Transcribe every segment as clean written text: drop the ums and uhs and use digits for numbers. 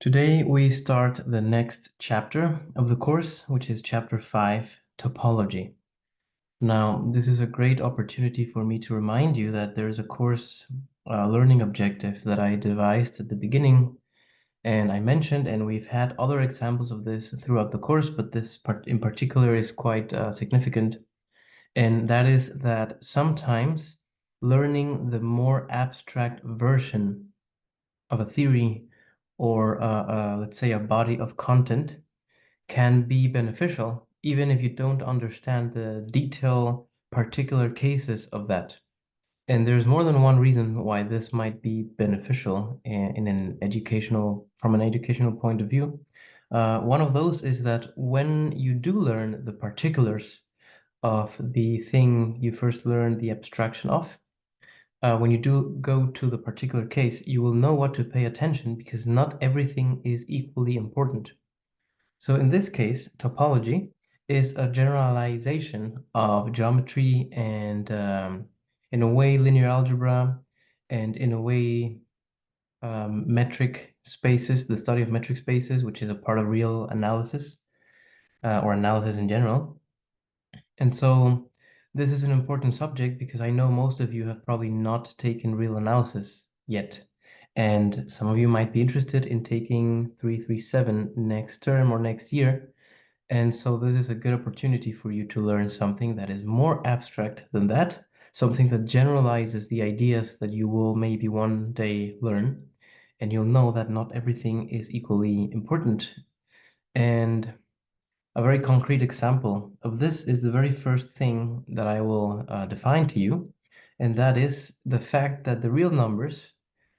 Today we start the next chapter of the course, which is chapter 5, topology. Now, this is a great opportunity for me to remind you that there is a course learning objective that I devised at the beginning and I mentioned, and we've had other examples of this throughout the course, but this part in particular is quite significant. And that is that sometimes learning the more abstract version of a theory or let's say a body of content can be beneficial, even if you don't understand the detailed particular cases of that. And there's more than one reason why this might be beneficial from an educational point of view. One of those is that when you do learn the particulars of the thing you first learned the abstraction of, when you do go to the particular case, you will know what to pay attention because not everything is equally important. So in this case, topology is a generalization of geometry and in a way linear algebra and in a way metric spaces, the study of metric spaces, which is a part of real analysis or analysis in general. And so this is an important subject because I know most of you have probably not taken real analysis yet. And some of you might be interested in taking 337 next term or next year. And so this is a good opportunity for you to learn something that is more abstract than that, something that generalizes the ideas that you will maybe one day learn. And you'll know that not everything is equally important. And a very concrete example of this is the very first thing that I will define to you, and that is the fact that the real numbers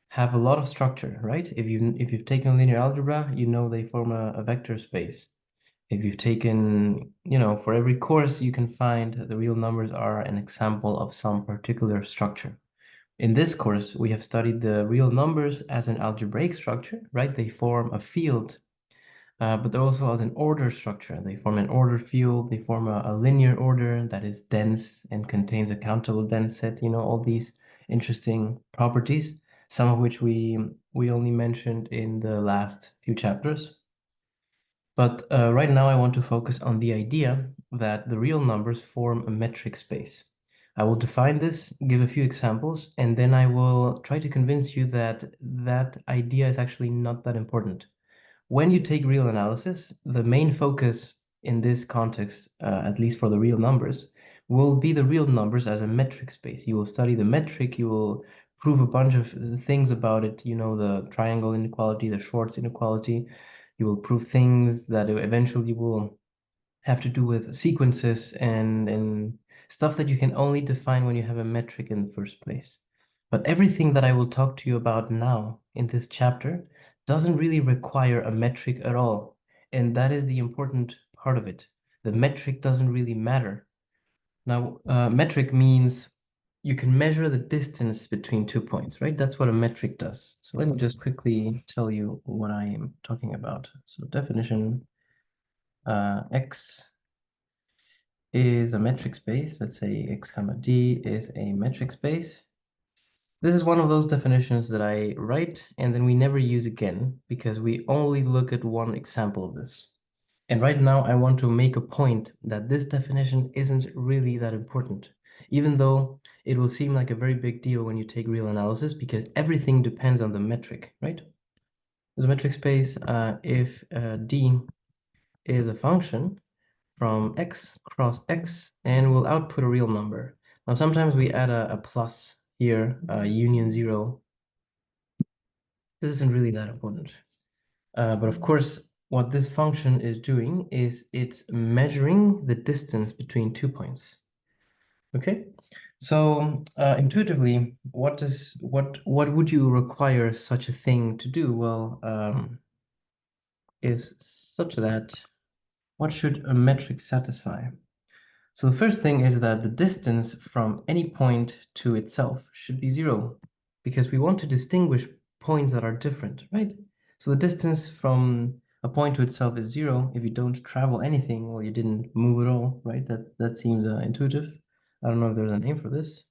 have a lot of structure, right? If you've taken linear algebra, you know they form a vector space. If you've taken, for every course you can find the real numbers are an example of some particular structure. In this course, we have studied the real numbers as an algebraic structure, right? They form a field but they're also has an order structure. They form an order field, they form a linear order that is dense and contains a countable dense set, all these interesting properties, some of which we only mentioned in the last few chapters. But right now I want to focus on the idea that the real numbers form a metric space. I will define this, give a few examples, and then I will try to convince you that that idea is actually not that important. When you take real analysis, the main focus in this context, at least for the real numbers, will be the real numbers as a metric space. You will study the metric, you will prove a bunch of things about it, the triangle inequality, the Schwarz inequality. You will prove things that eventually will have to do with sequences and stuff that you can only define when you have a metric in the first place. But everything that I will talk to you about now in this chapter doesn't really require a metric at all. And that is the important part of it. The metric doesn't really matter. Now, metric means you can measure the distance between 2 points, right? That's what a metric does. So let me just quickly tell you what I am talking about. So definition, X is a metric space. Let's say X comma D is a metric space. This is one of those definitions that I write and then we never use again because we only look at one example of this. And right now I want to make a point that this definition isn't really that important, even though it will seem like a very big deal when you take real analysis because everything depends on the metric, right? The metric space, if D is a function from X cross X and will output a real number. Now sometimes we add a plus here, union 0. This isn't really that important. But of course, what this function is doing is it's measuring the distance between 2 points. Okay, so intuitively, what would you require such a thing to do? Well, is such that what should a metric satisfy? So the first thing is that the distance from any point to itself should be 0 because we want to distinguish points that are different, right? So the distance from a point to itself is 0. If you don't travel anything, well, you didn't move at all, right? That seems intuitive. I don't know if there's a name for this.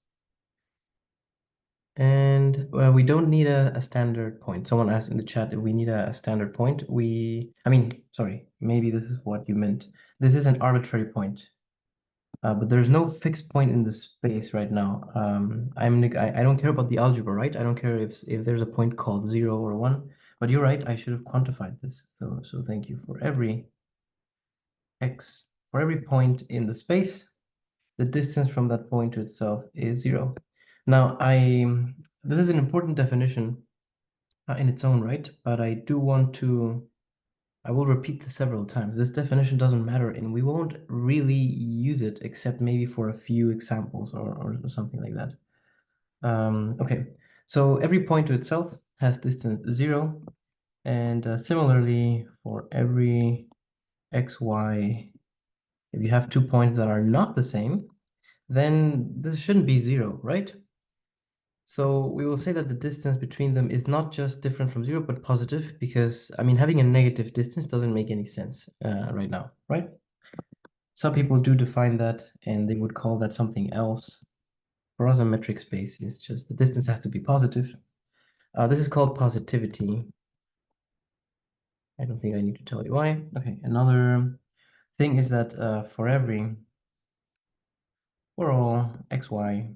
And we don't need a standard point. Someone asked in the chat if we need a standard point. I mean, sorry, maybe this is what you meant. This is an arbitrary point, but there's no fixed point in the space right now. I don't care about the algebra, right? I don't care if there's a point called 0 or 1, but you're right, I should have quantified this. So thank you. For every point in the space, the distance from that point to itself is 0. Now, this is an important definition in its own right, but I will repeat this several times. This definition doesn't matter, and we won't really use it except maybe for a few examples or something like that. Okay, so every point to itself has distance 0, and similarly for every x, y, if you have 2 points that are not the same, then this shouldn't be 0, right? So we will say that the distance between them is not just different from 0, but positive, because, I mean, having a negative distance doesn't make any sense right now, right? Some people do define that, and they would call that something else. For us, a metric space is just the distance has to be positive. This is called positivity. I don't think I need to tell you why. Okay, another thing is that for all x, y,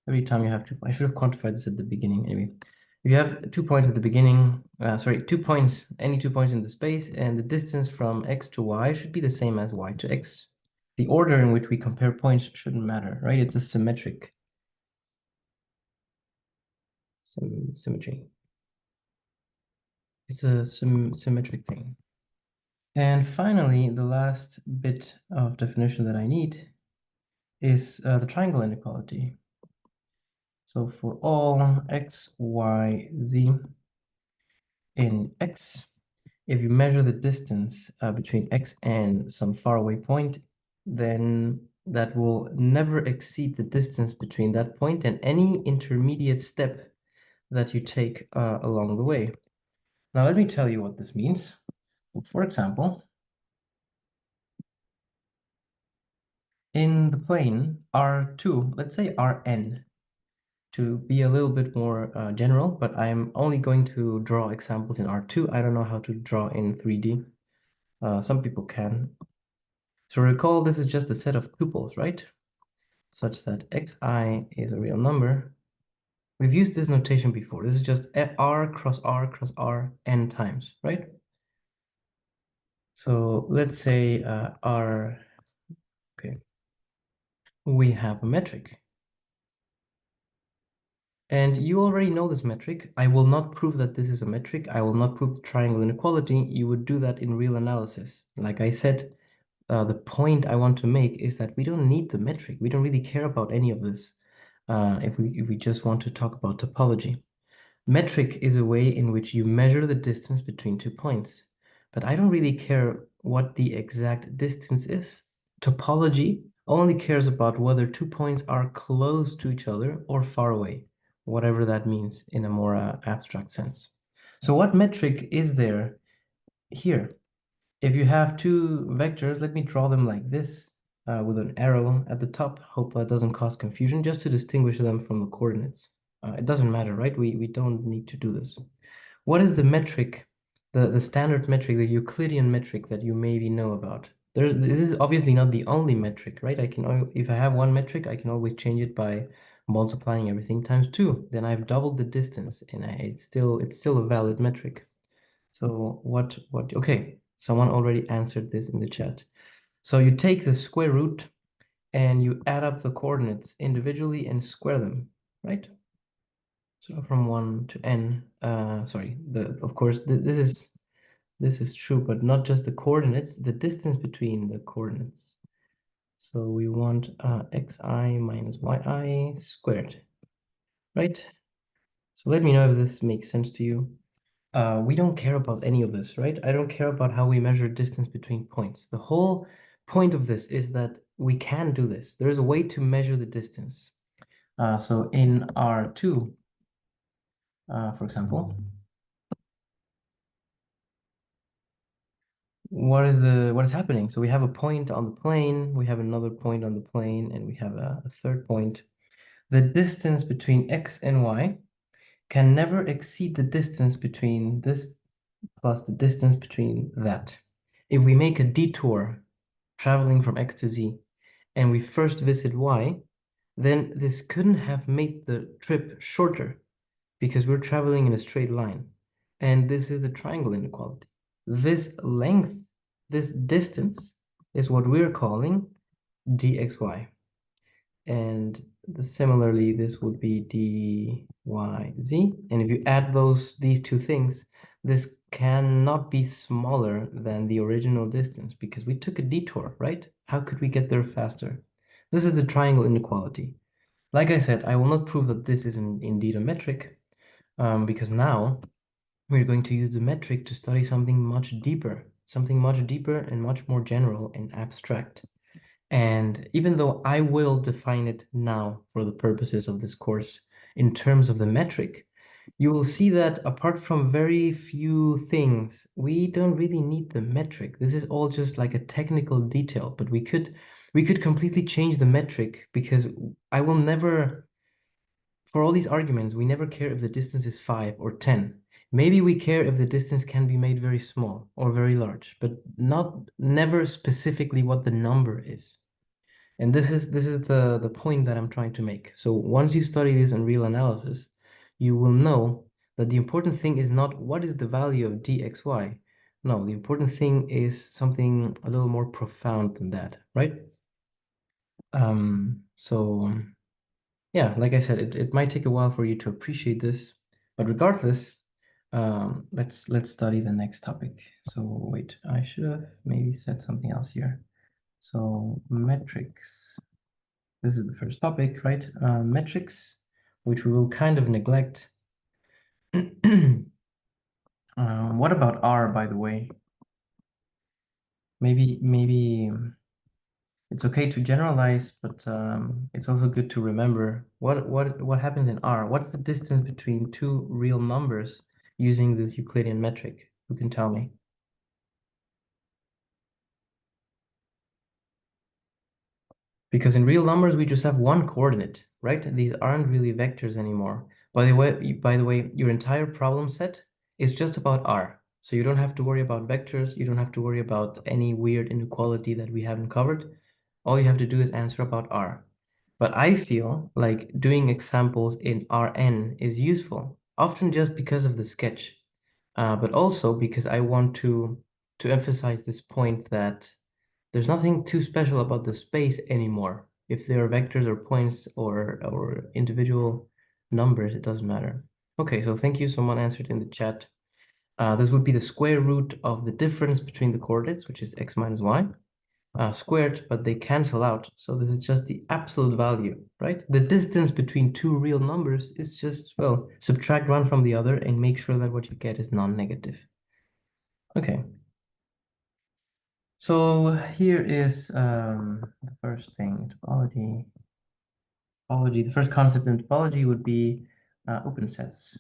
every time you have two, I should have quantified this at the beginning anyway. If you have 2 points at the beginning, sorry, 2 points, any 2 points in the space, and the distance from x to y should be the same as y to x. The order in which we compare points shouldn't matter, right? It's a symmetric symmetry. It's a symmetric thing. And finally, the last bit of definition that I need is the triangle inequality. So for all x, y, z in x, if you measure the distance between x and some faraway point, then that will never exceed the distance between that point and any intermediate step that you take along the way. Now, let me tell you what this means. For example, in the plane R2, let's say Rn, to be a little bit more general, but I'm only going to draw examples in R2. I don't know how to draw in 3D. Some people can. So recall, this is just a set of tuples, right? Such that xi is a real number. We've used this notation before. This is just r cross r cross r n times, right? So let's say okay, we have a metric. And you already know this metric. I will not prove that this is a metric. I will not prove the triangle inequality. You would do that in real analysis. Like I said, the point I want to make is that we don't need the metric. We don't really care about any of this if we just want to talk about topology. Metric is a way in which you measure the distance between 2 points, but I don't really care what the exact distance is. Topology only cares about whether 2 points are close to each other or far away, whatever that means in a more abstract sense. So what metric is there here? If you have 2 vectors, let me draw them like this with an arrow at the top. Hope that doesn't cause confusion, just to distinguish them from the coordinates. It doesn't matter, right? We don't need to do this. What is the metric, the standard metric, the Euclidean metric that you maybe know about? This is obviously not the only metric, right? If I have one metric, I can always change it by multiplying everything times 2. Then I've doubled the distance, and it's still a valid metric. So okay, someone already answered this in the chat. So you take the square root and you add up the coordinates individually and square them, right? So from 1 to n, sorry, of course, this is true, but not just the coordinates, the distance between the coordinates. So we want xi minus yi squared, right? So let me know if this makes sense to you. We don't care about any of this, right? I don't care about how we measure distance between points. The whole point of this is that we can do this. There is a way to measure the distance. So in R2, for example, what is happening? So we have a point on the plane, we have another point on the plane, and we have a third point. the distance between x and y can never exceed the distance between this plus the distance between that. If we make a detour traveling from x to z and we first visit y, then this couldn't have made the trip shorter because we're traveling in a straight line. And this is the triangle inequality. This length, this distance, is what we're calling dxy. And similarly, this would be dyz. And if you add these two things, this cannot be smaller than the original distance because we took a detour, right? How could we get there faster? This is the triangle inequality. Like I said, I will not prove that this is indeed a metric, because now we're going to use the metric to study something much deeper and much more general and abstract. And even though I will define it now for the purposes of this course in terms of the metric, you will see that apart from very few things, we don't really need the metric. This is all just like a technical detail, but we could completely change the metric because I will never, for all these arguments, we never care if the distance is 5 or 10. Maybe we care if the distance can be made very small or very large, but never specifically what the number is. And this is the point that I'm trying to make. So once you study this in real analysis, you will know that the important thing is not what is the value of dxy. No, the important thing is something a little more profound than that, right? So yeah, like I said, it might take a while for you to appreciate this, but regardless, let's study the next topic. So wait, I should have maybe said something else here. So metrics. This is the first topic, right? Metrics, which we will kind of neglect. What about R, by the way? Maybe it's okay to generalize, but it's also good to remember what happens in R. What's the distance between two real numbers using this Euclidean metric? Who can tell me? Because in real numbers, we just have one coordinate, right? These aren't really vectors anymore. By the way, your entire problem set is just about R. So you don't have to worry about vectors. You don't have to worry about any weird inequality that we haven't covered. All you have to do is answer about R. But I feel like doing examples in Rn is useful, often just because of the sketch, but also because I want to emphasize this point that there's nothing too special about the space anymore. If they are vectors or points or individual numbers, it doesn't matter. Okay, so thank you. Someone answered in the chat. This would be the square root of the difference between the coordinates, which is x minus y, squared, but they cancel out. So this is just the absolute value, right? The distance between two real numbers is just, well, subtract one from the other and make sure that what you get is non-negative. Okay. So here is the first thing, topology. Topology. The first concept in topology would be open sets.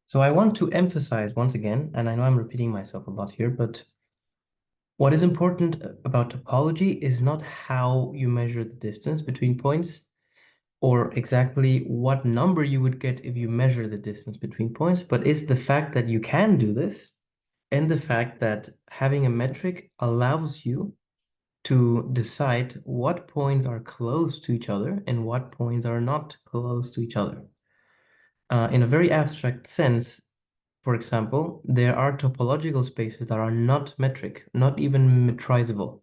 So I want to emphasize once again, and I know I'm repeating myself a lot here, but what is important about topology is not how you measure the distance between points or exactly what number you would get if you measure the distance between points, but it's the fact that you can do this and the fact that having a metric allows you to decide what points are close to each other and what points are not close to each other. In a very abstract sense, for example, there are topological spaces that are not metric, not even metrizable.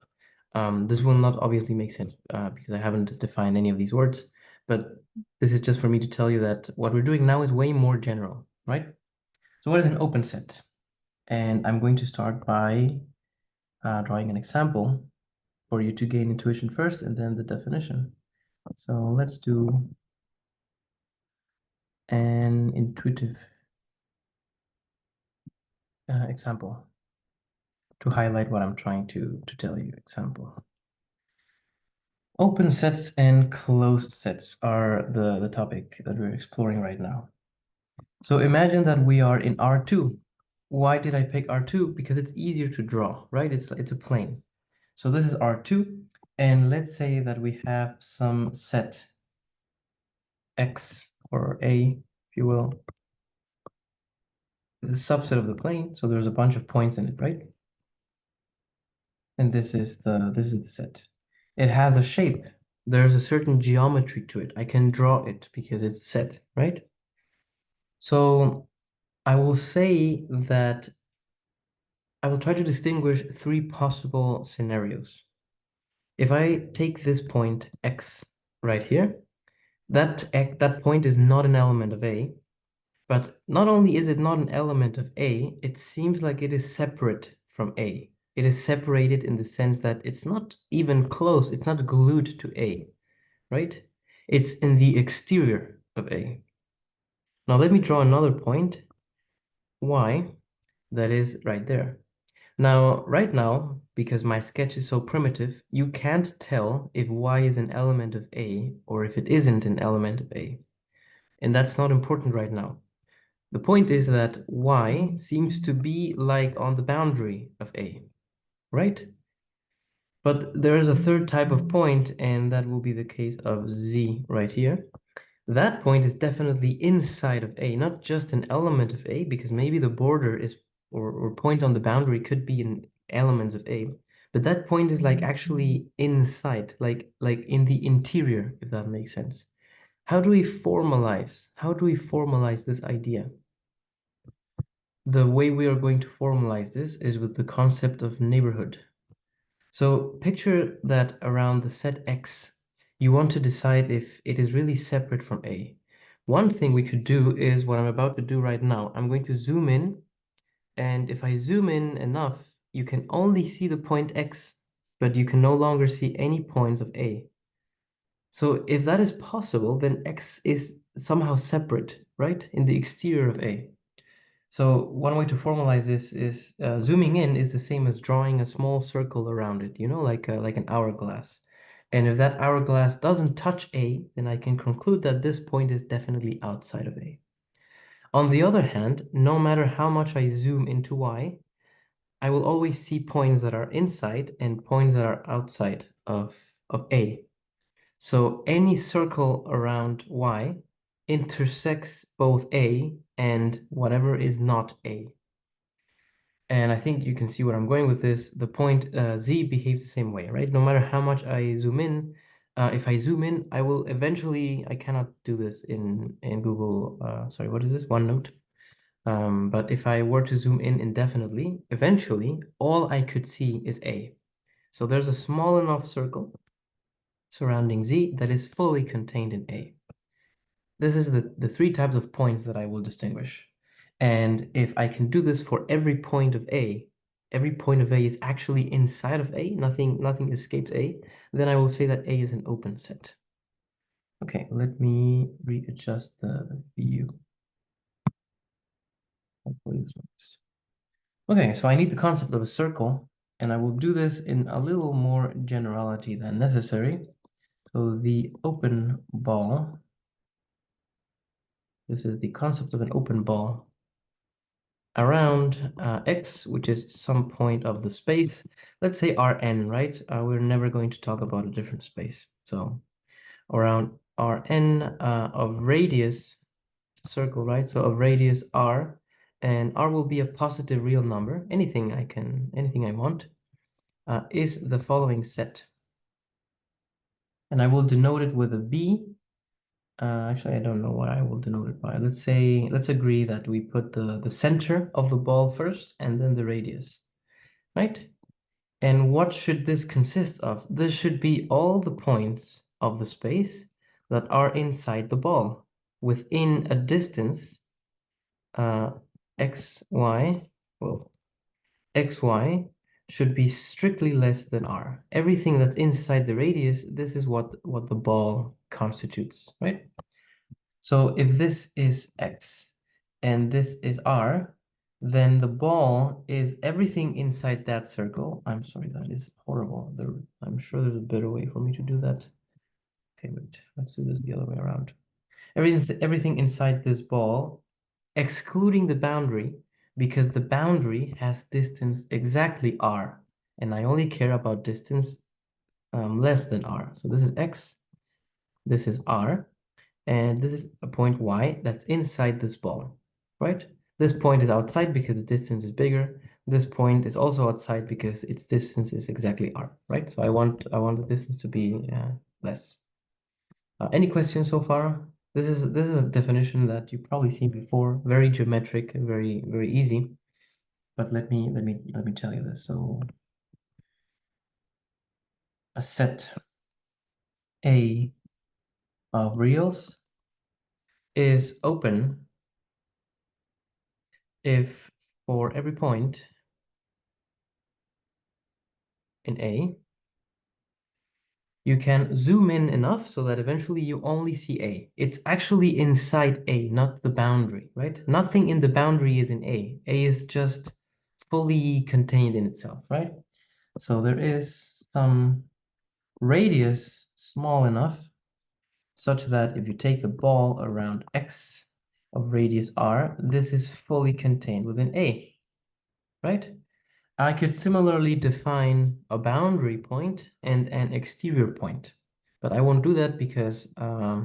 This will not obviously make sense because I haven't defined any of these words, but this is just for me to tell you that what we're doing now is way more general, right? So what is an open set? And I'm going to start by drawing an example for you to gain intuition first and then the definition. So let's do an intuitive example to highlight what I'm trying to tell you. Example. Open sets and closed sets are the topic that we're exploring right now. So imagine that we are in R2. Why did I pick R2? Because it's easier to draw, right? It's a plane. So this is R2. And let's say that we have some set X or A, if you will, is a subset of the plane, so there's a bunch of points in it, right? And this is the set. It has a shape. There's a certain geometry to it. I can draw it because it's set, right? So I will say that I will try to distinguish three possible scenarios. If I take this point X right here, that point is not an element of A, but not only is it not an element of A, it seems like it is separate from A. It is separated in the sense that it's not even close, it's not glued to A, right? It's in the exterior of A. Now let me draw another point, Y, that is right there. Now, right now, because my sketch is so primitive, you can't tell if Y is an element of A or if it isn't an element of A. And that's not important right now. The point is that Y seems to be like on the boundary of A, right? But there is a third type of point, and that will be the case of Z right here. That point is definitely inside of A, not just an element of A, because maybe the border is, or point on the boundary could be in elements of A, but that point is like actually inside, like in the interior, if that makes sense. How do we formalize this idea? The way we are going to formalize this is with the concept of neighborhood. So picture that around the set X, you want to decide if it is really separate from A. One thing we could do is what I'm about to do right now. I'm going to zoom in, and if I zoom in enough, you can only see the point X, but you can no longer see any points of A. So if that is possible, then X is somehow separate, right, in the exterior of A. So one way to formalize this is zooming in is the same as drawing a small circle around it, like an hourglass. And if that hourglass doesn't touch A, then I can conclude that this point is definitely outside of A. On the other hand, no matter how much I zoom into Y, I will always see points that are inside and points that are outside of A. So any circle around Y intersects both A and whatever is not A. And I think you can see what I'm going with this. The point Z behaves the same way, right? No matter how much I zoom in, if I zoom in, I will eventually, I cannot do this in Google, sorry, what is this? OneNote. But if I were to zoom in indefinitely, eventually all I could see is A. So there's a small enough circle surrounding Z that is fully contained in A. This is the three types of points that I will distinguish. And if I can do this for every point of A, every point of A is actually inside of A, nothing escapes A, then I will say that A is an open set. Okay, let me readjust the view. Hopefully this works. Okay, so I need the concept of a circle, and I will do this in a little more generality than necessary. So the open ball, this is the concept of an open ball around X, which is some point of the space. Let's say Rn, right? We're never going to talk about a different space. So around Rn of radius, circle, right? So of radius R, and R will be a positive real number. Anything I want, is the following set. And I will denote it with a B. Actually, I don't know what I will denote it by. Let's agree that we put the center of the ball first and then the radius, right? And what should this consist of? This should be all the points of the space that are inside the ball within a distance x, y, well, x, y should be strictly less than r. Everything that's inside the radius, this is what the ball constitutes, right? So if this is x and this is r, then the ball is everything inside that circle. I'm sorry, that is horrible. I'm sure there's a better way for me to do that. Okay, wait, let's do this the other way around. Everything inside this ball, excluding the boundary, because the boundary has distance exactly r, and I only care about distance less than r. So this is x, this is r, and this is a point y that's inside this ball, right? This point is outside because the distance is bigger. This point is also outside because its distance is exactly r, right? So I want the distance to be less. Any questions so far? This is a definition that you've probably seen before. Very geometric, very easy. But let me tell you this. So a set A of reals is open if for every point in A, you can zoom in enough so that eventually you only see A. It's actually inside A, not the boundary, right? Nothing in the boundary is in A. A is just fully contained in itself, right? So there is some radius small enough such that if you take the ball around x of radius r, this is fully contained within A, right? I could similarly define a boundary point and an exterior point, but I won't do that because I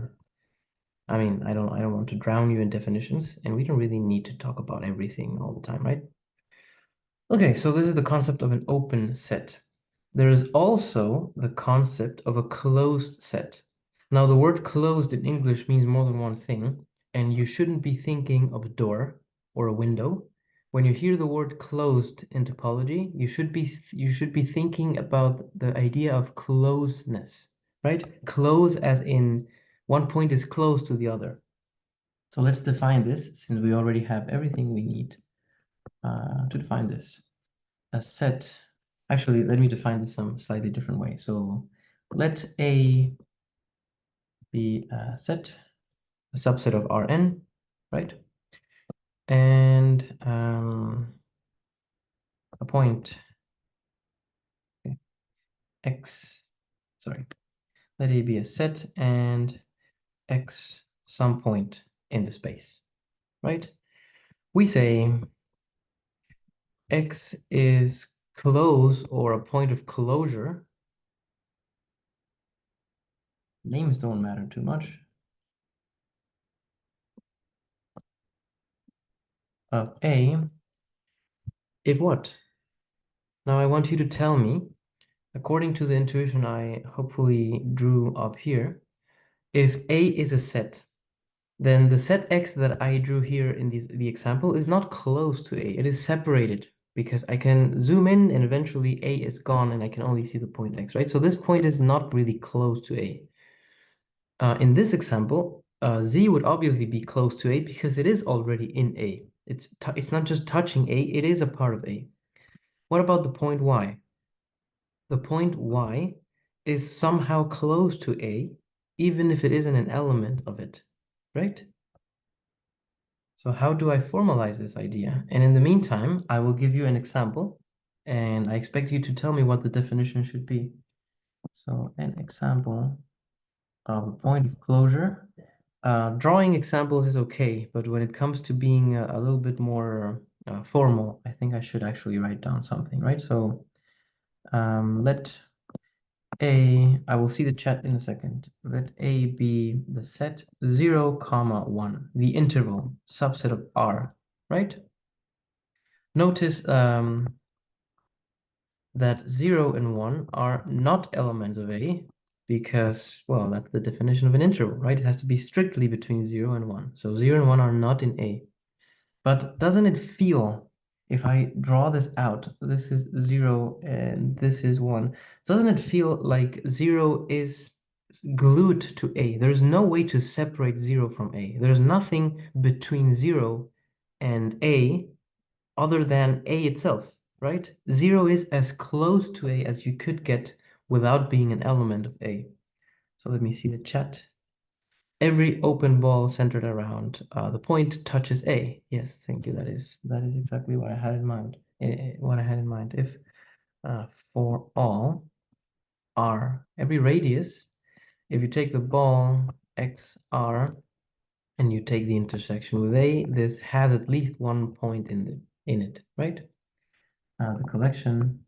mean I don't want to drown you in definitions, and we don't really need to talk about everything all the time, right? Okay, so this is the concept of an open set. There is also the concept of a closed set. Now, the word closed in English means more than one thing, and you shouldn't be thinking of a door or a window. When you hear the word closed in topology, you should be thinking about the idea of closeness, right? Close as in one point is close to the other. So let's define this since we already have everything we need to define this. A set, actually, let me define this some slightly different way. So let A be a set, a subset of Rn, right? And a point okay, x, sorry, let A be a set and x some point in the space, right? We say x is close or a point of closure. Names don't matter too much. Of A, if what? Now I want you to tell me, according to the intuition I hopefully drew up here, if A is a set, then the set X that I drew here in the example is not close to A. It is separated because I can zoom in and eventually A is gone and I can only see the point X, right? So this point is not really close to A. In this example, Z would obviously be close to A because it is already in A. It's not just touching A, it is a part of A. What about the point Y? The point Y is somehow close to A, even if it isn't an element of it, right? So how do I formalize this idea? And in the meantime, I will give you an example, and I expect you to tell me what the definition should be. So an example of a point of closure. Drawing examples is okay, but when it comes to being a little bit more formal, I think I should actually write down something, right? So let I will see the chat in a second. Let A be the set 0, comma 1, the interval subset of R, right? Notice that 0 and 1 are not elements of A because, well, that's the definition of an interval, right? It has to be strictly between 0 and 1. So 0 and 1 are not in A. But doesn't it feel, if I draw this out, this is 0 and this is 1, doesn't it feel like 0 is glued to A? There's no way to separate 0 from A. There's nothing between 0 and A other than A itself, right? 0 is as close to A as you could get without being an element of A. So let me see the chat. Every open ball centered around the point touches A. Yes, thank you. That is exactly what I had in mind. What I had in mind. If for all R, every radius, if you take the ball XR and you take the intersection with A, this has at least one point in it, right? The collection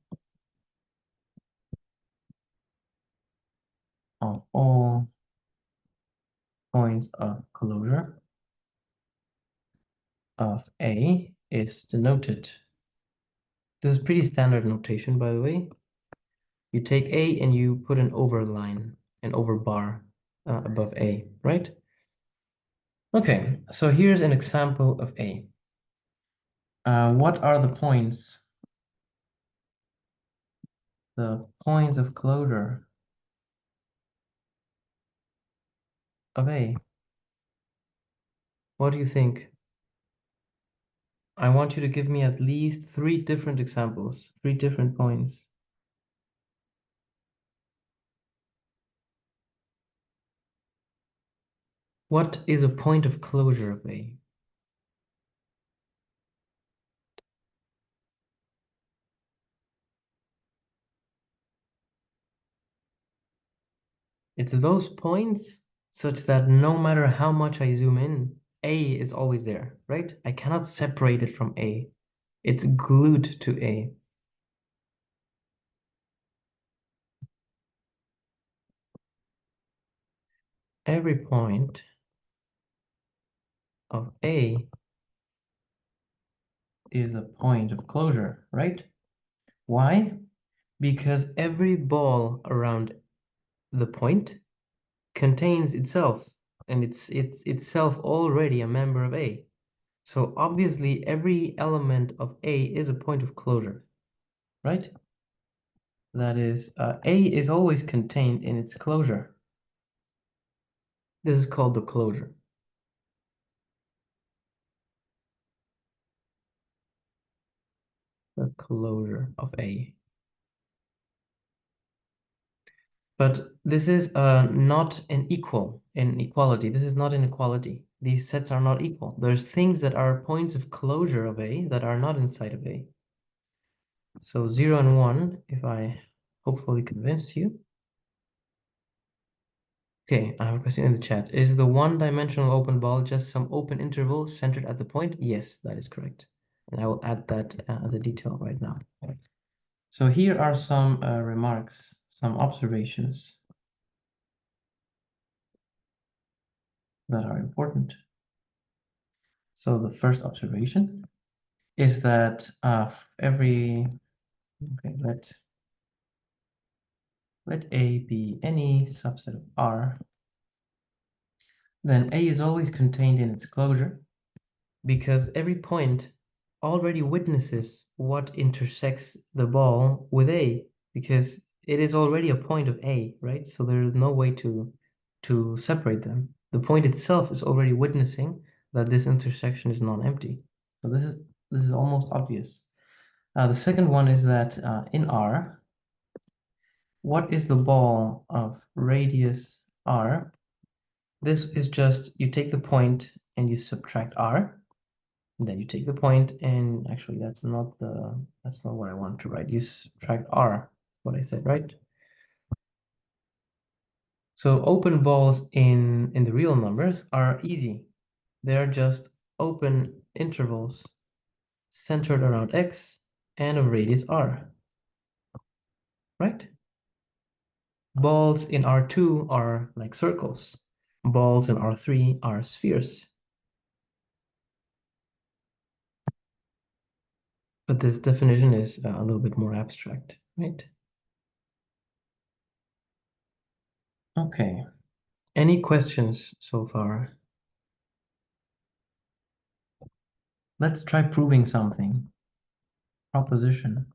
of all points of closure of A is denoted. This is pretty standard notation, by the way. You take A and you put an over line, an over bar above A, right? Okay, so here's an example of A. What are the points? The points of closure of A. What do you think? I want you to give me at least 3 different examples, 3 different points. What is a point of closure of A? It's those points such that no matter how much I zoom in, A is always there, right? I cannot separate it from A. It's glued to A. Every point of A is a point of closure, right? Why? Because every ball around the point contains itself, and it's itself already a member of A. So obviously every element of A is a point of closure, right? That is, A is always contained in its closure. This is called the closure. The closure of A. But this is not an equality. This is not an equality. These sets are not equal. There's things that are points of closure of A that are not inside of A. So 0 and 1, if I hopefully convinced you. Okay, I have a question in the chat. Is the one-dimensional open ball just some open interval centered at the point? Yes, that is correct. And I will add that as a detail right now. So here are some remarks, some observations that are important. So the first observation is that okay, let A be any subset of R, then A is always contained in its closure because every point already witnesses what intersects the ball with A, because it is already a point of A, right? So there is no way to separate them. The point itself is already witnessing that this intersection is non-empty. So this is almost obvious. The second one is that in R, what is the ball of radius R? This is just, you take the point and you subtract R. And then you take the point, and actually that's not what I want to write. You subtract R, what I said, right? So open balls in the real numbers are easy. They're just open intervals centered around X and of radius R, right? Balls in R2 are like circles. Balls in R3 are spheres. But this definition is a little bit more abstract, right? Okay. Any questions so far? Let's try proving something. Proposition.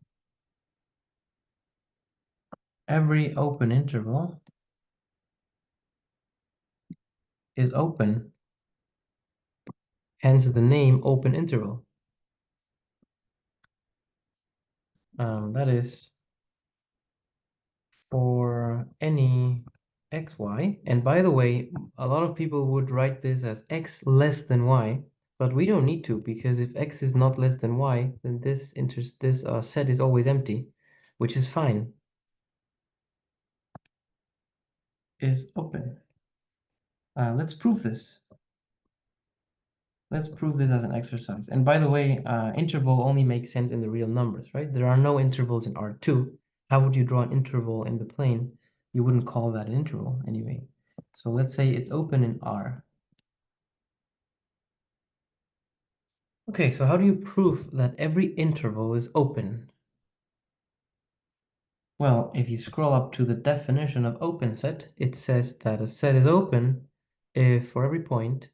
Every open interval is open, hence the name open interval. That is for any xy. And by the way, a lot of people would write this as x less than y, but we don't need to, because if x is not less than y, then this set is always empty, which is fine. Is open. Let's prove this. Let's prove this as an exercise. And by the way, interval only makes sense in the real numbers, right? There are no intervals in R2. How would you draw an interval in the plane? You wouldn't call that an interval anyway. So let's say it's open in R. Okay, so how do you prove that every interval is open? Well, if you scroll up to the definition of open set, it says that a set is open if for every point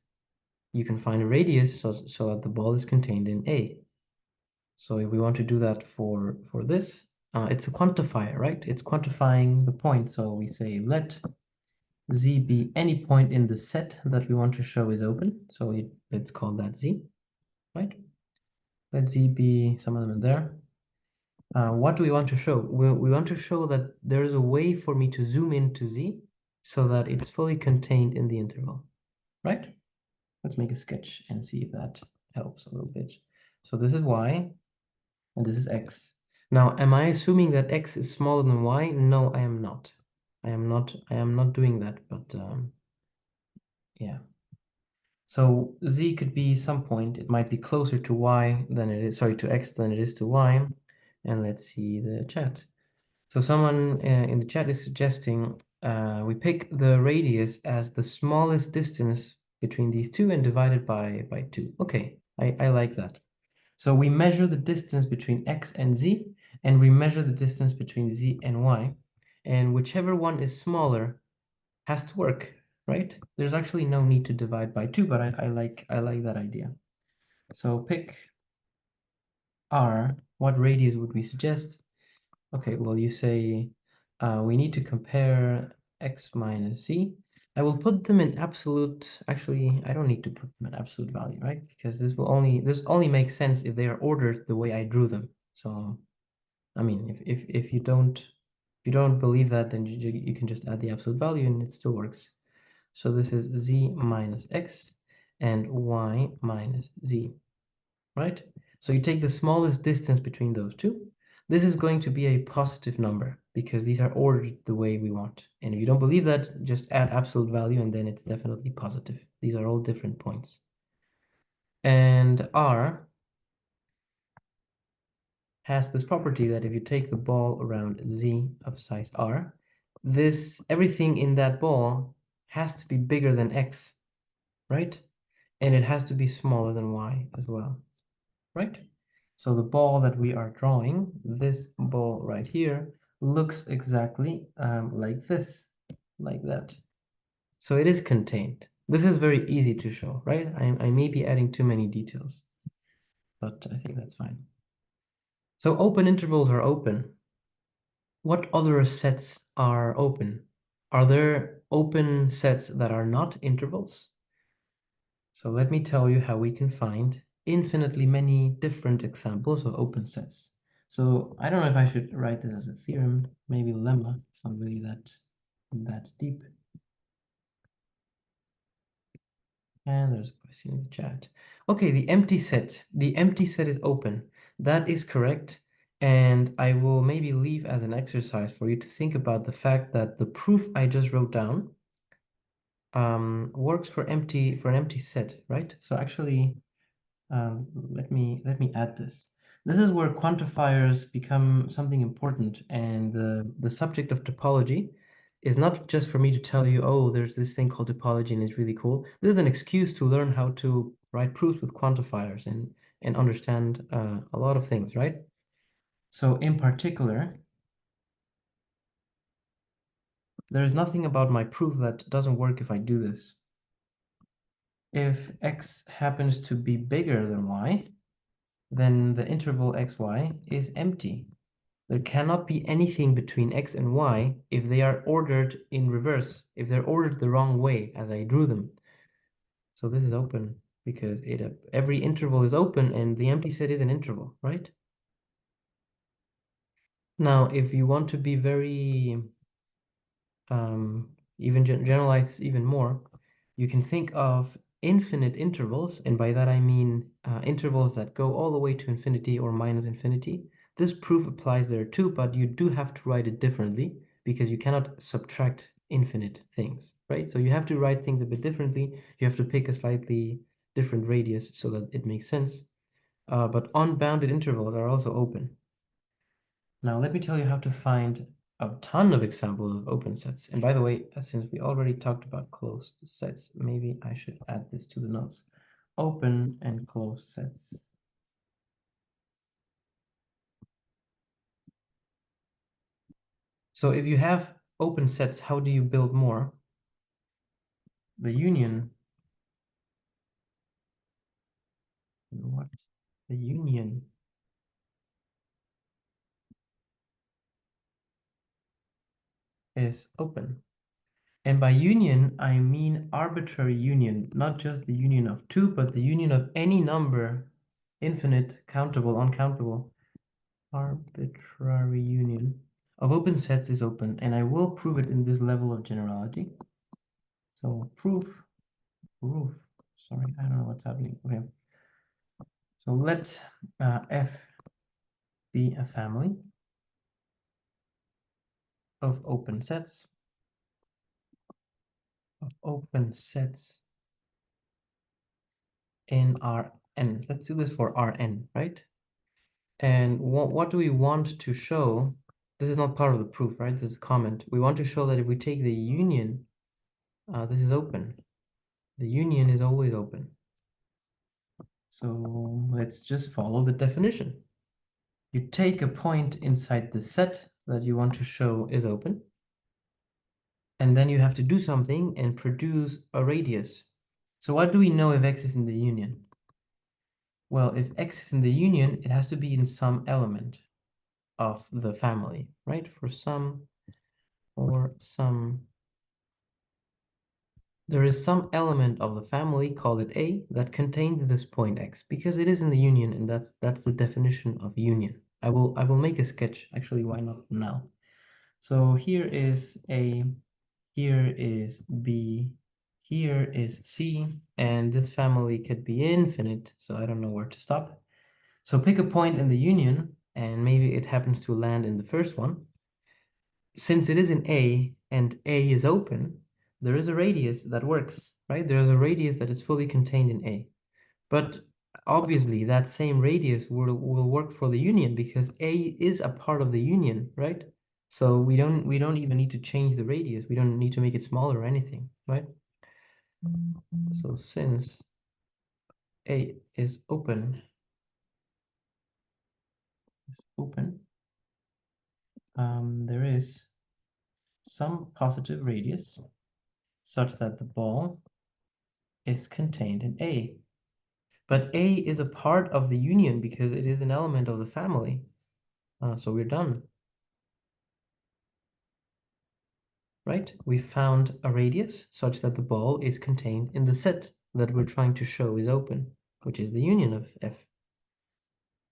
you can find a radius so that the ball is contained in A. So if we want to do that for this, it's a quantifier, right? It's quantifying the point. So we say let Z be any point in the set that we want to show is open. So let's call that Z, right? Let Z be some element there. What do we want to show? We want to show that there's a way for me to zoom into Z so that it's fully contained in the interval, right? Let's make a sketch and see if that helps a little bit. So this is Y and this is X. Now, am I assuming that X is smaller than Y? No, I am not. I am not doing that, but yeah. So Z could be some point. It might be closer to Y than it is, sorry, to X than it is to Y. And let's see the chat. So someone in the chat is suggesting we pick the radius as the smallest distance between these two and divide it by 2. Okay, I like that. So we measure the distance between X and Z, and we measure the distance between Z and Y. And whichever one is smaller has to work, right? There's actually no need to divide by 2, but I like that idea. So pick R. What radius would we suggest? Okay, well, you say we need to compare X minus Z. I will put them in absolute. Actually, I don't need to put them in absolute value, right? Because this only makes sense if they are ordered the way I drew them. So, I mean, if you don't believe that, then you can just add the absolute value and it still works. So this is Z minus X and Y minus Z, right? So you take the smallest distance between those two. This is going to be a positive number because these are ordered the way we want. And if you don't believe that, just add absolute value and then it's definitely positive. These are all different points. And R has this property that if you take the ball around Z of size R, everything in that ball has to be bigger than X, right? And it has to be smaller than Y as well, right? So the ball that we are drawing, this ball right here, looks exactly like this, like that. So it is contained. This is very easy to show, right? I may be adding too many details, but I think that's fine. So open intervals are open. What other sets are open? Are there open sets that are not intervals? So let me tell you how we can find infinitely many different examples of open sets. So I don't know if I should write this as a theorem, maybe lemma. It's not really that deep. And there's a question in the chat. Okay, the empty set. The empty set is open. That is correct. And I will maybe leave as an exercise for you to think about the fact that the proof I just wrote down works for an empty set, right? So actually, let me add this. This is where quantifiers become something important, and the subject of topology is not just for me to tell you, oh, there's this thing called topology and it's really cool. This is an excuse to learn how to write proofs with quantifiers and understand a lot of things, right? So in particular, there is nothing about my proof that doesn't work if I do this. If x happens to be bigger than y, then the interval xy is empty. There cannot be anything between x and y if they are ordered in reverse, if they're ordered the wrong way as I drew them. So this is open because every interval is open and the empty set is an interval, right? Now, if you want to be very even generalize this even more, you can think of infinite intervals, and by that I mean intervals that go all the way to infinity or minus infinity. This proof applies there too, but you do have to write it differently because you cannot subtract infinite things, right? So you have to write things a bit differently. You have to pick a slightly different radius so that it makes sense. But unbounded intervals are also open. Now let me tell you how to find a ton of examples of open sets. And by the way, since we already talked about closed sets, maybe I should add this to the notes. Open and closed sets. So if you have open sets, how do you build more? The union. What? The union is open. And by union, I mean arbitrary union, not just the union of two, but the union of any number, infinite, countable, uncountable. Arbitrary union of open sets is open, and I will prove it in this level of generality. So proof. Sorry, I don't know what's happening. Okay. So let F be a family of open sets. In Rn. Let's do this for Rn, right? And what do we want to show? This is not part of the proof, right? This is a comment. We want to show that if we take the union, this is open. The union is always open. So let's just follow the definition. You take a point inside the set that you want to show is open, and then you have to do something and produce a radius. So what do we know if X is in the union? Well, if X is in the union, it has to be in some element of the family, right? There is some element of the family, call it A, that contains this point X, because it is in the union, and that's the definition of union. I will make a sketch. Actually, why not now? So here is A, here is B, here is C, and this family could be infinite, so I don't know where to stop. So pick a point in the union, and maybe it happens to land in the first one. Since it is in A and A is open, there is a radius that works, right? There is a radius that is fully contained in A. But obviously that same radius will work for the union because A is a part of the union, right? So we don't even need to change the radius. We don't need to make it smaller or anything, right? So since A is open, there is some positive radius such that the ball is contained in A. But A is a part of the union because it is an element of the family. So we're done. Right? We found a radius such that the ball is contained in the set that we're trying to show is open, which is the union of F.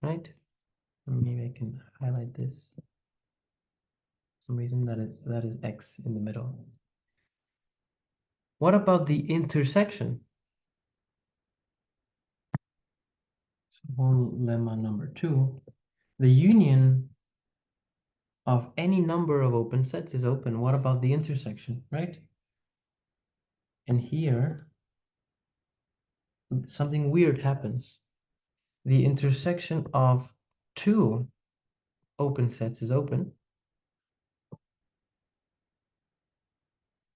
Right? Maybe I can highlight this. For some reason that is X in the middle. What about the intersection? So lemma number 2. The union of any number of open sets is open. What about the intersection, right? And here, something weird happens. The intersection of two open sets is open.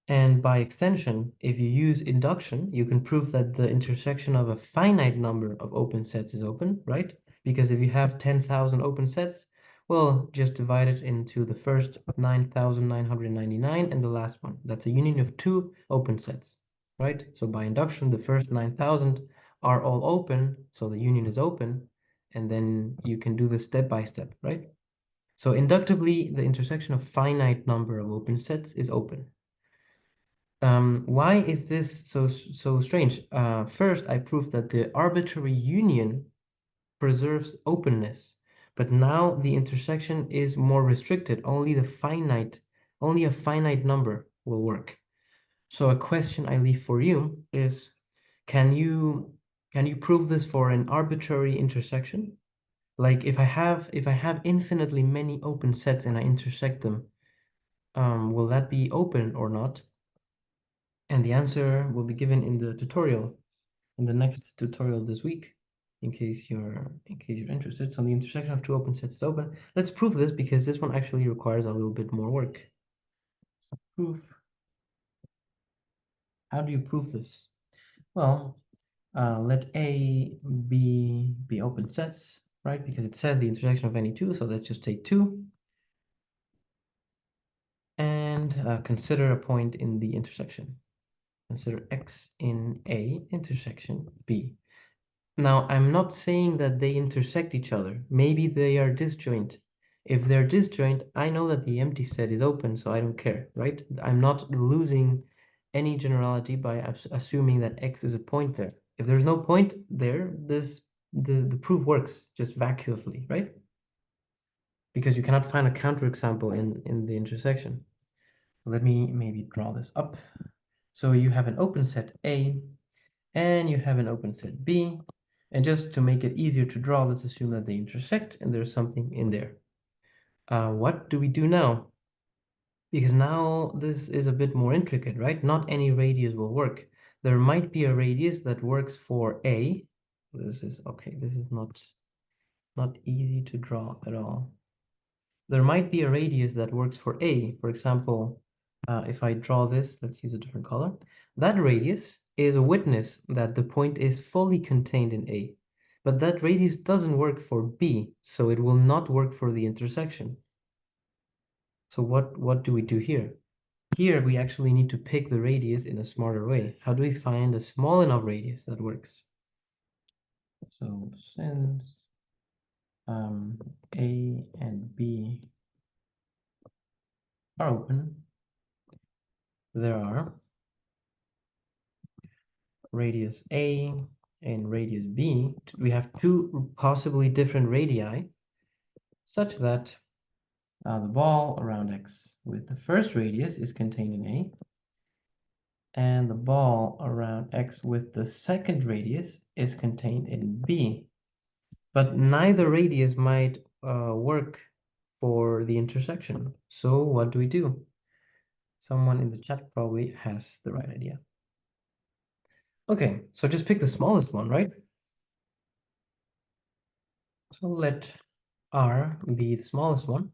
And by extension, if you use induction, you can prove that the intersection of a finite number of open sets is open, right? Because if you have 10,000 open sets, well, just divide it into the first 9,999 and the last one. That's a union of two open sets, right? So by induction, the first 9,000 are all open, so the union is open, and then you can do this step by step, right? So inductively, the intersection of finite number of open sets is open. Why is this so strange? First, I proved that the arbitrary union preserves openness, but now the intersection is more restricted. Only a finite number will work. So a question I leave for you is, can you prove this for an arbitrary intersection? Like if I have infinitely many open sets and I intersect them, will that be open or not? And the answer will be given in the tutorial, in the next tutorial this week. in case you're interested. So the intersection of two open sets is open. Let's prove this because this one actually requires a little bit more work. Proof. How do you prove this? Well, let A, B be open sets, right? Because it says the intersection of any two, so let's just take 2. And consider a point in the intersection. Consider X in A intersection B. Now, I'm not saying that they intersect each other. Maybe they are disjoint. If they're disjoint, I know that the empty set is open, so I don't care, right? I'm not losing any generality by assuming that X is a point there. If there's no point there, the proof works just vacuously, right? Because you cannot find a counterexample in the intersection. Let me maybe draw this up. So you have an open set A, and you have an open set B. And just to make it easier to draw, let's assume that they intersect and there's something in there. What do we do now? Because now this is a bit more intricate, right? Not any radius will work. There might be a radius that works for A. This is okay. This is not easy to draw at all. There might be a radius that works for A. For example, if I draw this, let's use a different color. That radius is a witness that the point is fully contained in A. But that radius doesn't work for B, so it will not work for the intersection. So what do we do here? Here we actually need to pick the radius in a smarter way. How do we find a small enough radius that works? So since A and B are open, there are radius A and radius B. We have two possibly different radii, such that the ball around X with the first radius is contained in A, and the ball around X with the second radius is contained in B. But neither radius might work for the intersection. So what do we do? Someone in the chat probably has the right idea. Okay, so just pick the smallest one, right? So let R be the smallest one.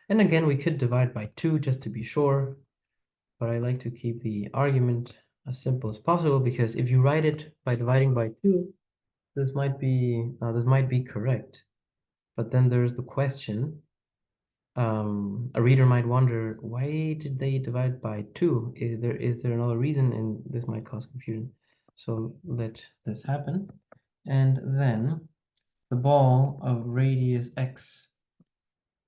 And again, we could divide by 2 just to be sure, but I like to keep the argument as simple as possible, because if you write it by dividing by 2, this might be correct. But then there's the question, a reader might wonder, why did they divide by 2? Is there another reason? And this might cause confusion. So let this happen. And then the ball of radius X,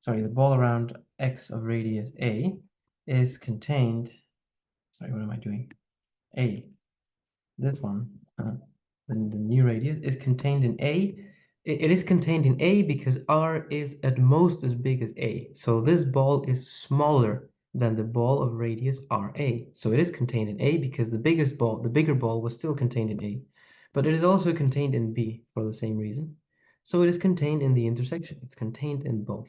sorry, the ball around X of radius A is contained, sorry, what am I doing? A, this one, the new radius is contained in A. It is contained in A because R is at most as big as A. So this ball is smaller than the ball of radius RA. So it is contained in A because the bigger ball was still contained in A. But it is also contained in B for the same reason. So it is contained in the intersection. It's contained in both.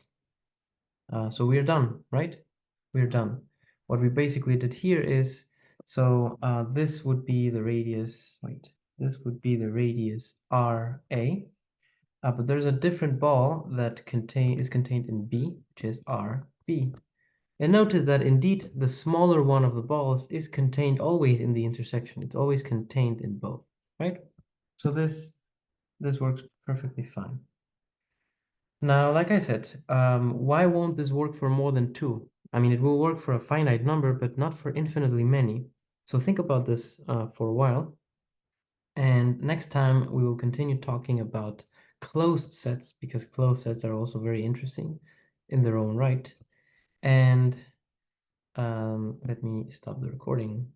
So we are done, right? We're done. What we basically did here is, so this would be the radius, this would be the radius RA, but there's a different ball that is contained in B, which is RB. And notice that indeed the smaller one of the balls is contained always in the intersection. It's always contained in both, right? So this works perfectly fine. Now, like I said, why won't this work for more than 2? I mean, it will work for a finite number, but not for infinitely many. So think about this for a while. And next time we will continue talking about closed sets, because closed sets are also very interesting in their own right. And let me stop the recording.